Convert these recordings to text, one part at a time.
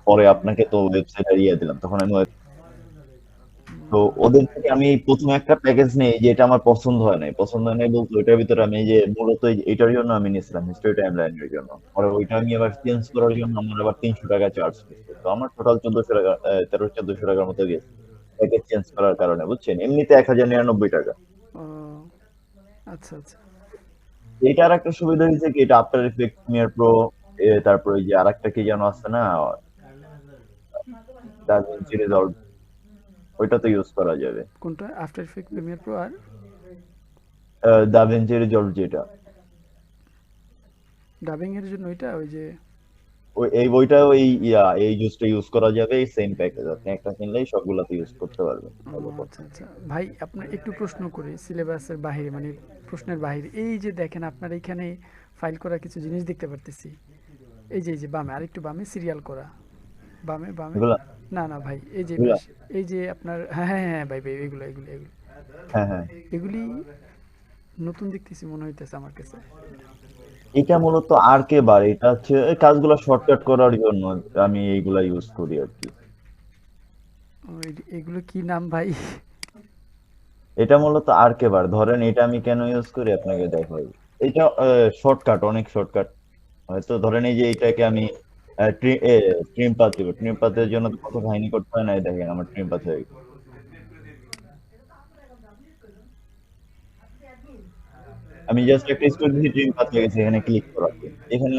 পরে আপনাকে তো ওয়েবসাইটে দিলাম, তখন আমি তো ওদের থেকে আমি প্রথমে একটা প্যাকেজ নেই যে এটা আমার পছন্দ হয় নাই, পছন্দ হয় নাই বলতে ওইটার ভিতরে আমি এই যে মূলত এটার জন্য আমি নিয়েছিলাম হিস্ট্রি টাইমলাইনের জন্য, পরে ওইটা আমি আবার চেঞ্জ করার জন্য আমার আবার 300 টাকা চার্জ করছে, তো আমার টোটাল 1400 টাকা 1300-1400 টাকার মতো গেছে প্যাকেজ চেঞ্জ করার কারণে, বুঝছেন? এমনিতে 1099 টাকা। ও আচ্ছা আচ্ছা। এটার একটা সুবিধা হয়েছে কি, এটা আফটার ইফেক্ট প্রিমিয়ার প্রো, তারপরে ওই যে আরেকটা কি যেন আছে না, ডাভিনচি রিজলভ, ওইটা তো ইউজ করা যাবে। কোনটা? আফটার ইফেক্ট, প্রিমিয়ার প্রো আর ডাভিনচি রিজলভ যেটা, ডাবিং এর জন্য ওইটা, ওই যে ওই এই বইটা ওই এই জুসটা ইউজ করা যাবে, এই সেম প্যাকেজ আপনি একটা কিনলেই সবগুলাতে ইউজ করতে পারবেন ও ভালো কথা। আচ্ছা আচ্ছা। ভাই আপনার একটু প্রশ্ন করি সিলেবাসের বাহিরে, মানে প্রশ্নের বাহিরে, এই যে দেখেন আপনার এখানে ফাইল করা কিছু জিনিস দেখতে পারতেছি, এই যে বামে, আরেকটু বামে সিরিয়াল করা, বামে বামে। এগুলা না না ভাই, এই যে এগুলা পাশে, এই যে আপনার, হ্যাঁ হ্যাঁ হ্যাঁ ভাই ভাই, এগুলো এগুলো এগুলো হ্যাঁ হ্যাঁ, এগুলি নতুন দেখতেছি মনে হইতেছে আমার কাছে। এটা মূলত আর কে বার, এটা হচ্ছে এই কাজগুলো শর্টকাট করার জন্য আমি এইগুলা ইউজ করি আর কি। ও, এগুলো কি নাম ভাই? এটা মূলত আর কে বার, ধরেন এটা আমি কেন ইউজ করি আপনাকে দেখাই। এটা শর্টকাট, অনেক শর্টকাট। হয়তো ধরেন এই যে এটাকে আমি ট্রিম পাত দিব, ট্রিম পাতের জন্য তো কত কাহিনী করতে হয় না, এই দেখেন আমার ট্রিম পাত হয়ে গেছে। আমি জাস্ট একটা স্টোরি দিয়েছি, ট্রিম পাত হয়ে গেছে, এখানে ক্লিক করাতে এখানে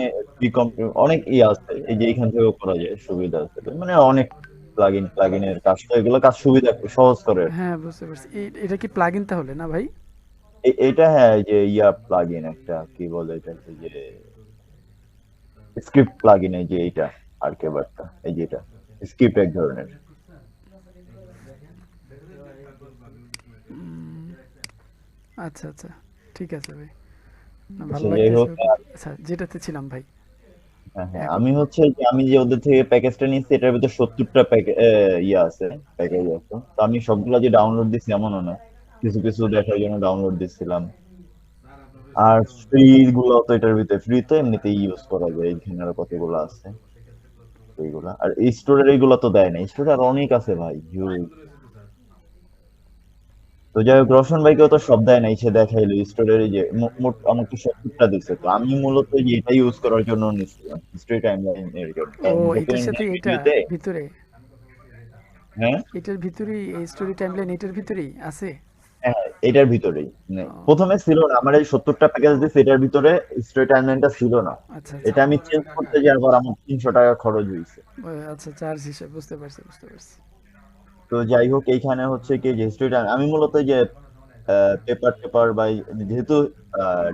অনেক আছে, এই যে এখান থেকেও করা যায়, সুবিধা আছে, মানে অনেক প্লাগইনের কাজ, তো এগুলো কাজ সুবিধা সহজ করে। হ্যাঁ বুঝতে পারছি, এটা কি প্লাগ ইন তাহলে না ভাই? এটা হ্যাঁ, এই যে প্লাগইন একটা কি বলে এটাকে, যে স্ক্রিপ্ট প্লাগইন, এই যে এইটা আর কে বারটা, এই যে এটা স্ক্রিপ্ট এক ধরনের। আচ্ছা আচ্ছা, ঠিক আছে ভাই, না ভালো আচ্ছা যাই লাগতেছে। হোক, আচ্ছা, যেটাতে ছিলাম ভাই হ্যাঁ হ্যাঁ, এখন। আমি হচ্ছে যে আমি যে ওদের থেকে প্যাকেজটা নিচ্ছি এটার ভিতরে 70টা আছে, প্যাকেজ আছে, তো আমি সবগুলা যে ডাউনলোড দিচ্ছি এমনও না, কিছু কিছু দেখার জন্য ডাউনলোড দিচ্ছিলাম। আর ফ্রি গুলো তো এটার ভিতরে ফ্রি, তো এমনিতেই ইউজ করা যায়, এইখানে আরো কতগুলো আছে এইগুলা, আর এই স্টোরের এইগুলো তো দেয় না, স্টোরে আর অনেক আছে ভাই, হিউজ। তো যাই হোক, রোশন ভাইকেও তো সব দেয় নাই, সে দেখাইলো স্টোরের যে মোট আমাকে 70টা দিচ্ছে, তো আমি মূলত এই যে এটা ইউজ করার জন্য নিচ্ছিলাম হিস্ট্রি টাইম এর জন্য, ও, কারণ এটার ডকুমেন্ট সাথে এটা ভিডিওতে। ভিতরে, হ্যাঁ এটার ভিতরেই এই স্টোরি টাইমলাইন এটার ভিতরেই আছে? হ্যাঁ, এটার ভিতরেই, মানে ও প্রথমে ছিল না, আমার এই 70টা প্যাকেজ দিচ্ছে এটার ভিতরে স্টোরি টাইমলাইনটা ছিল না, আচ্ছা আচ্ছা। এটা আমি চেঞ্জ করতে যাওয়ার পর আমার 300 টাকা খরচ হয়েছে। ও আচ্ছা, চার্জ হিসেবে বুঝতে পারছি বুঝতে পারছি। তো যাই হোক, এইখানে হচ্ছে কি যে হিস্ট্রি টাইম আমি মূলত এই যে পেপার টেপার বা যেহেতু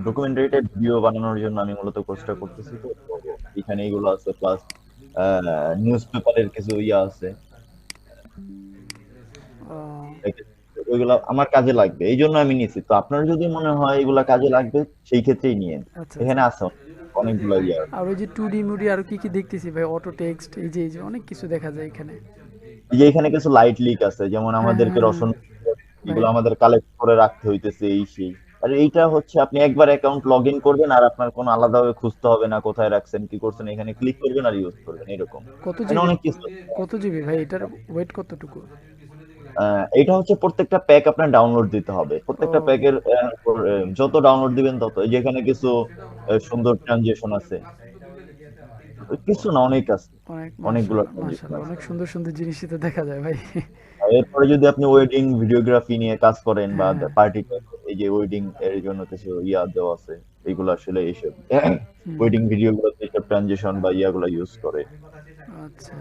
ডকুমেন্টারি টাইপ ভিডিও বানানোর জন্য আমি মূলত কোর্সটা করতেছি, তো তো এখানে এগুলো আছে, প্লাস নিউজ পেপারের কিছু আছে, ও ওইগুলা আমার কাজে লাগবে, এই জন্য আমি নিয়েছি। তো আপনার যদি মনে হয় এগুলা কাজে লাগবে, সেই ক্ষেত্রেই নিয়েন, আচ্ছা আচ্ছা। এখানে আছে অনেকগুলো আর ওই যে 2D মুডি আরো কি কি দেখতেছি ভাই, অটো টেক্সট, এই যে অনেক কিছু দেখা যায় এখানে। এই যে এখানে কিছু লাইট লিক আছে, যেমন হ্যাঁ হ্যাঁ আমাদেরকে হ্যাঁ রসুন, ভাই। এগুলো আমাদের কালেক্ট করে রাখতে হইতেছে, এই সেই। আর এইটা হচ্ছে আপনি একবার অ্যাকাউন্ট লগ ইন করবেন, আর আপনার কোনো আলাদাভাবে খুঁজতে হবে না কোথায় রাখছেন কি করছেন, এখানে ক্লিক করবেন আর ইউজ করবেন, এরকম। কত মানে জিবি? অনেক কিছু আছে। কত জিবি ভাই এটার? ওয়েট কতটুকু? এটা হচ্ছে প্রত্যেকটা প্যাক আপনার ডাউনলোড দিতে হবে, প্রত্যেকটা ও প্যাকের যত ডাউনলোড দিবেন তত, যেখানে কিছু সুন্দর ট্রানজেকশন আছে, কিছু না অনেক আছে, অনেক, অনেকগুলো মাশাআল্লাহ ট্রানজেকশন মাশাআল্লাহ, আছে। অনেক সুন্দর সুন্দর জিনিসই তো দেখা যায় ভাই। আর এরপরে যদি আপনি ওয়েডিং ভিডিওগ্রাফি নিয়ে কাজ করেন বা হ্যাঁ। পার্টি, এই যে ওয়েডিং এর জন্য কিছু দেওয়া আছে, এগুলো আসলে এইসব হুম। ওয়েডিং ভিডিও গুলোতে এইসব ট্রানজিশন বা ইয়াগুলো ইউজ করে। আচ্ছা।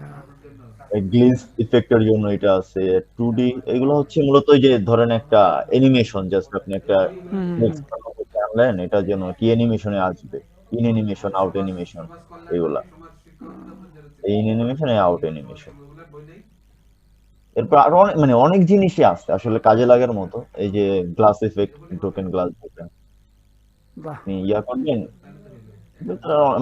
গ্লিচ ইফেক্টের জন্য এটা আছে, 2D, এগুলো হচ্ছে মূলত ওই যে ধরেন একটা অ্যানিমেশন, জাস্ট আপনি একটা হুম হুম হুম। টেক্সট আনলেন, এটার জন্য কি অ্যানিমেশনে আসবে, ইন অ্যানিমেশন, আউট অ্যানিমেশন, এগুলা ইন অ্যানিমেশন, আউট অ্যানিমেশন। এরপর আরো অনেক, মানে অনেক জিনিসই আছে আসলে কাজে লাগার মতো, এই যে গ্লাস ইফেক্ট, টোকেন গ্লাস যেটা বাহ। আপনি করবেন,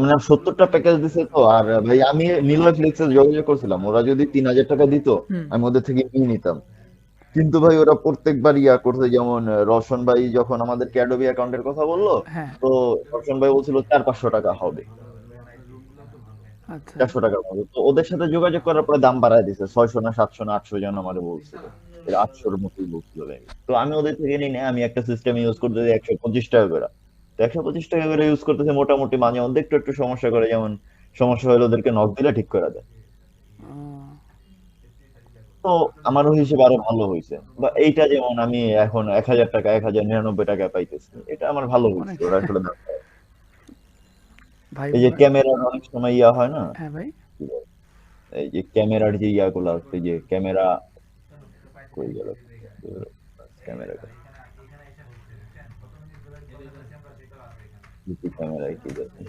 মানে 70টা প্যাকেজ দিছে তো। আর ভাই আমি নিলয় ফ্লেক্সে যোগাযোগ করছিলাম, ওরা যদি 3000 টাকা দিত হুম। আমি ওদের থেকে নিয়ে নিতাম, কিন্তু ভাই ওরা প্রত্যেকবার করছে, যেমন রওশন ভাই যখন আমাদের অ্যাডোবি অ্যাকাউন্টের কথা বললো, হ্যাঁ। তো রওশন ভাই বলছিল 400-500 টাকা হবে। আচ্ছা 400 টাকার মতো। তো ওদের সাথে যোগাযোগ করার পরে দাম বাড়ায় দিছে, 600 না 700 না 800 যেন আমারে বলছিল। 800-র মতোই বলছিল ভাই। তো আমি ওদের থেকে নিই না, আমি একটা সিস্টেম ইউজ করতেছি 125 টাকা করে। তো 125 টাকা করে ইউজ করতেছি, মোটামুটি মাঝে মধ্যে একটু একটু সমস্যা করে, যেমন সমস্যা হলে ওদেরকে নক দিলে ঠিক করে দেয়। ও, তো আমার ওই হিসেবে আরো ভালো হয়েছে। বা এইটা যেমন আমি এখন 1000 টাকা 1099 টাকায় পাইতেছি, এটা আমার ভালো হয়েছে, অনেক ওরা আসলে ভাই এই যে ক্যামেরার অনেক সময় ইয়া হয় না, হ্যাঁ ভাই কি বলে, এই যে ক্যামেরার যে ইয়াগুলো আছে, যে ক্যামেরা কই গেল, ক্যামেরা ক্যামেরায় কি দেখেন,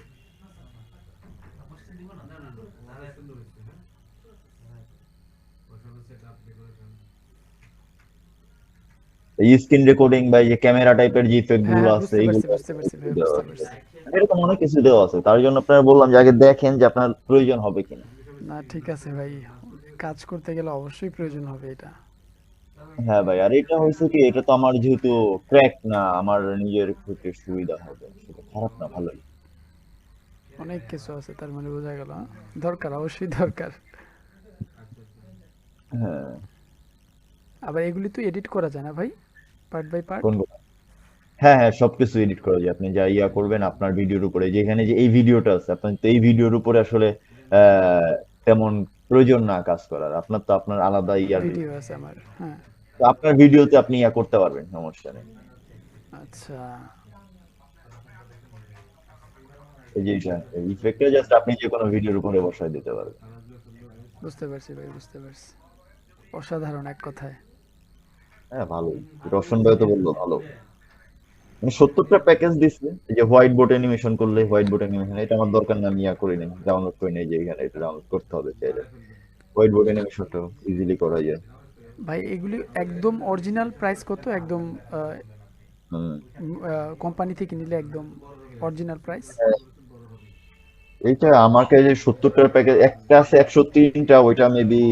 এই স্ক্রিন রেকর্ডিং বা এই যে ক্যামেরা টাইপের যে ইফেক্ট হ্যাঁ গুলো হ্যাঁ আছে বুঝতে পারছি এইগুলো বুঝতে পারছি ভাই দেওয়া বুঝতে আছে। পারছি। এরকম অনেক কিছু দেওয়া আছে, তার জন্য আপনারা বললাম যে আগে দেখেন যে আপনার প্রয়োজন হবে কিনা। না ঠিক আছে ভাই, কাজ করতে গেলে অবশ্যই প্রয়োজন হবে এটা। হ্যাঁ ভাই, আর এটা হয়েছে কি, এটা তো আমার যেহেতু ক্র্যাক না, আমার নিজের ক্ষেত্রে সুবিধা হবে, সেটা খারাপ না, ভালোই। অনেক কিছু আছে তার মানে বোঝা গেল, হ্যাঁ? দরকার, অবশ্যই দরকার। হ্যাঁ। আবার এগুলি তো এডিট করা যায় না ভাই, পার্ট বাই পার্ট? কোনগুলো? হ্যাঁ হ্যাঁ, সবকিছু এডিট করা যায়, আপনি যা ইয়া করবেন আপনার ভিডিওর উপরে, যেখানে যে এই ভিডিওটা আছে, আপনার তো এই ভিডিওর উপরে আসলে আহ তেমন প্রয়োজন না কাজ করার, আপনার তো আপনার আলাদা ইয়ার ভিডিও আছে আমার, হ্যাঁ। তো আপনার ভিডিওতে আপনি ইয়া করতে পারবেন, সমস্যা নেই। আচ্ছা, এই যে এটা ইফেক্টটা জাস্ট আপনি যে কোনো ভিডিওর উপরে বসায় দিতে পারবেন। বুঝতে পারছি ভাই বুঝতে পারছি। অসাধারণ এক কথায়। হ্যাঁ ভালোই, রোশন ভাই তো বললো ভালো। মানে 70টা প্যাকেজ দিচ্ছে, এই যে হোয়াইট বোর্ড অ্যানিমেশন করলে, হোয়াইট বোর্ড অ্যানিমেশন এটা আমার দরকার না, আমি ইয়া করি নাই, ডাউনলোড করে নেই, যে এখানে এটা ডাউনলোড করতে হবে চাইলে, হোয়াইট বোর্ড অ্যানিমেশনটা ইজিলি করা যায়। ভাই এগুলি একদম অরিজিনাল প্রাইস কত একদম? হুম। কোম্পানি থেকে নিলে একদম অরিজিনাল প্রাইস? এইটা আমাকে যে 70টার প্যাকেজ একটা আছে, 103টা, ওইটা মেবি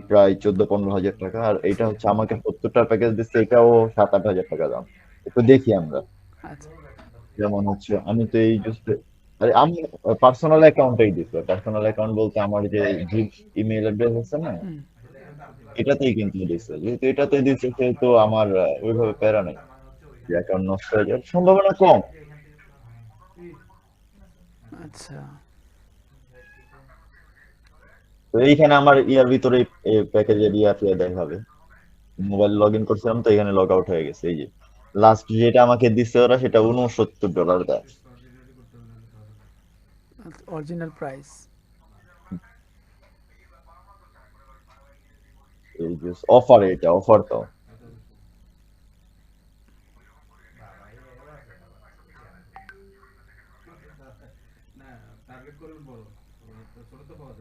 প্রায় 14-15 হাজার টাকা, আর এটা হচ্ছে আমাকে 70টার প্যাকেজ দিচ্ছে, এটাও 7-8 হাজার টাকা দাম। একটু দেখি আমরা, আচ্ছা। যেমন হচ্ছে আমি তো এই জাস্ট, আরে আমি পার্সোনাল অ্যাকাউন্টেই দিচ্ছি, পার্সোনাল অ্যাকাউন্ট বলতে আমার যে ইমেল অ্যাড্রেস আছে না, হুম। এটাতেই কিন্তু দিচ্ছে, যেহেতু এটাতে দিচ্ছে সেহেতু আমার ওইভাবে প্যারা নাই, যে অ্যাকাউন্ট নষ্ট হয়ে যাওয়ার সম্ভাবনা কম। আচ্ছা। তো এইখানে আমার ইয়ার ভিতরে প্যাকেজের ইয়া ফিয়া দেখাবে, মোবাইল লগ ইন করছিলাম তো এখানে লগ আউট হয়ে গেছে, এই যে লাস্ট যেটা আমাকে দিচ্ছে ওরা, সেটা $69 দেয়। Original price? এই যে অফার, এটা অফার তো।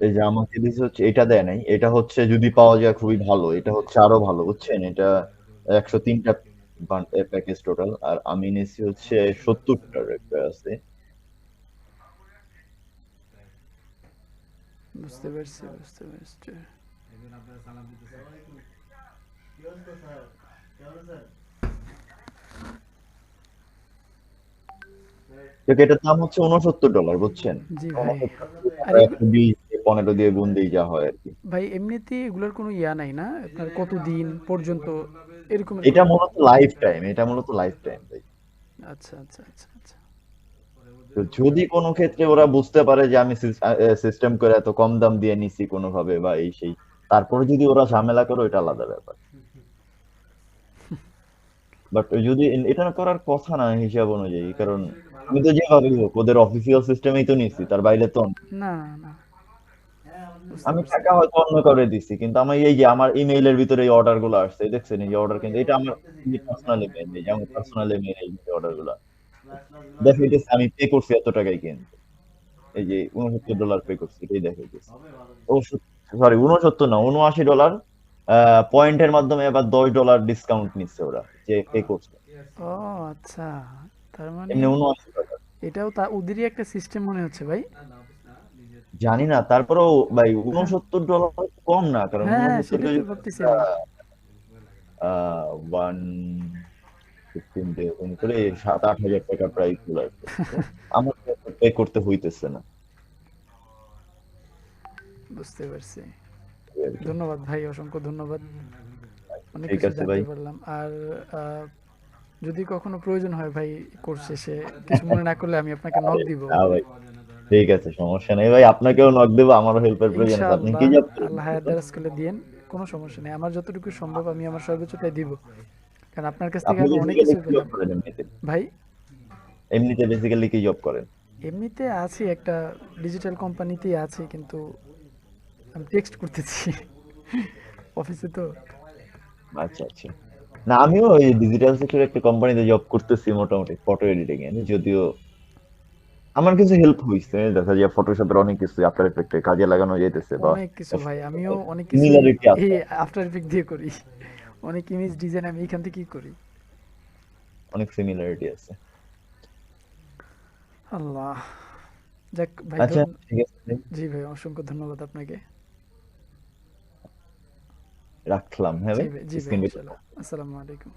এই যে আমাকে দিচ্ছে হচ্ছে, এটা দেয় নাই, এটা হচ্ছে যদি পাওয়া যায় খুবই ভালো, এটা হচ্ছে আরো ভালো, বুঝছেন, এটা 103টা প্যাকেজ টোটাল, আর আমি নিয়েছি হচ্ছে 70টার একটা আছে। বুঝতে পারছি বুঝতে পারছি। তো এটার দাম হচ্ছে $69, বুঝছেন। জি ভাই। 69 আর টাকা 120 15 দিয়ে গুণ দিয়ে যা হয় আর কি। ভাই এমনিতে এগুলোর কোনো ইয়া নাই না আপনার, কতদিন পর্যন্ত এরকমের এটা কোনো? মূলত লাইফ টাইম, এটা মূলত লাইফ টাইম ভাই। আচ্ছা আচ্ছা আচ্ছা আচ্ছা। তো যদি কোনো ক্ষেত্রে ওরা বুঝতে পারে যে আমি সিস্টেম করে এত কম দাম দিয়ে নিছি কোনোভাবে বা এই সেই, তারপরে যদি ওরা ঝামেলা করে, ওইটা আলাদা ব্যাপার। বাট যদি এটা করার কথা না হিসাব অনুযায়ী, কারণ আমি তো যেভাবে হোক ওদের অফিসিয়াল সিস্টেমেই তো নিচ্ছি, তার বাইরে তো না। না না, বুঝতে আমি পারছি। টাকা হয়তো অন্য কাউরে দিচ্ছি, কিন্তু আমার এই যে আমার ইমেইলের ভিতরে এই অর্ডার গুলো আসছে, এই দেখছেন এই যে অর্ডার, কিন্তু এটা আমার পার্সোনাল ইমেইল, এই যে আমার পার্সোনাল ইমেইল, এই অর্ডার গুলা দেখাইতেছে আমি পে করছি এত টাকায়, কিন্তু এই যে $69 পে করছি, এটাই দেখাইতেছে। ও সরি, 69 না, $79। পয়েন্টের মাধ্যমে আবার $10 ডিসকাউন্ট নিচ্ছে ওরা, যে পে করছে। ও আচ্ছা, তার মানে এমনি $79। এটাও তা ওদেরই একটা সিস্টেম মনে হচ্ছে ভাই। জানি না, তারপরেও ভাই $69 কম না, কারণ হ্যাঁ হ্যাঁ 69 কে সেটাই তো যদি ভাবতেছি আমি। 115 দিয়ে গুণ করে 7-8 হাজার টাকা প্রায় চলে আসবে, তো আমার পে করতে হইতেছে না। বুঝতে পারছি। ধন্যবাদ ভাই, অসংখ্য ধন্যবাদ। অনেক ঠিক কিছু আছে জানতে ভাই। পারলাম। আর যদি কখনো প্রয়োজন হয় ভাই কোর্স শেষে কিছু মনে না করলে আমি আপনাকে নক আরে দিব। না ভাই, ঠিক আছে, সমস্যা নেই ভাই, আপনাকেও নক দেবো, আমারও হেল্পের প্রয়োজন আছে। আপনি কি ইনশাআল্লাহ, জব করেন আল্লাহ হায়াত বলুন? দারাজ করলে দিয়েন, কোনো সমস্যা নেই। আমার যতটুকু সম্ভব আমি আমার সর্বোচ্চটাই দিব। কারণ আপনার কাছ থেকে আপনি আমি অনেক বেসিক্যালি কিছু কি জব পেলাম। করেন এমনিতে? ভাই, এমনিতে বেসিক্যালি কি জব করেন? এমনিতে আছি একটা ডিজিটাল কোম্পানিতেই আছি, কিন্তু আমি টেক্সট করতেছি অফিসে তো। আচ্ছা আচ্ছা। না, আমিও ওই ডিজিটাল সেক্টরে একটা কোম্পানিতে জব করতেছি, মোটামুটি ফটো এডিটিং এ। যদিও আমার কিছু হেল্প হইছে, দেখা যায় ফটোশপের অনেক কিছু আফটার এফেক্টে কাজে লাগানো যাইতেছে, বা অনেক কিছু ভাই, আমিও অনেক কিছুই সিমিলারিটি এই আছে। আফটার ইফেক্ট দিয়ে করি। অনেক ইমেজ ডিজাইন আমি এখান থেকেই করি। অনেক সিমিলারিটি আছে। আল্লাহ, যাক ভাই, আচ্ছা, ঠিক আছে, জি ভাই, অসংখ্য ধন্যবাদ আপনাকে। রাখলাম। হ্যাঁ জি ভাই, ভাই, জি ভাই, স্ক্রিন ইনশাল্লাহ। আসসালামু আলাইকুম।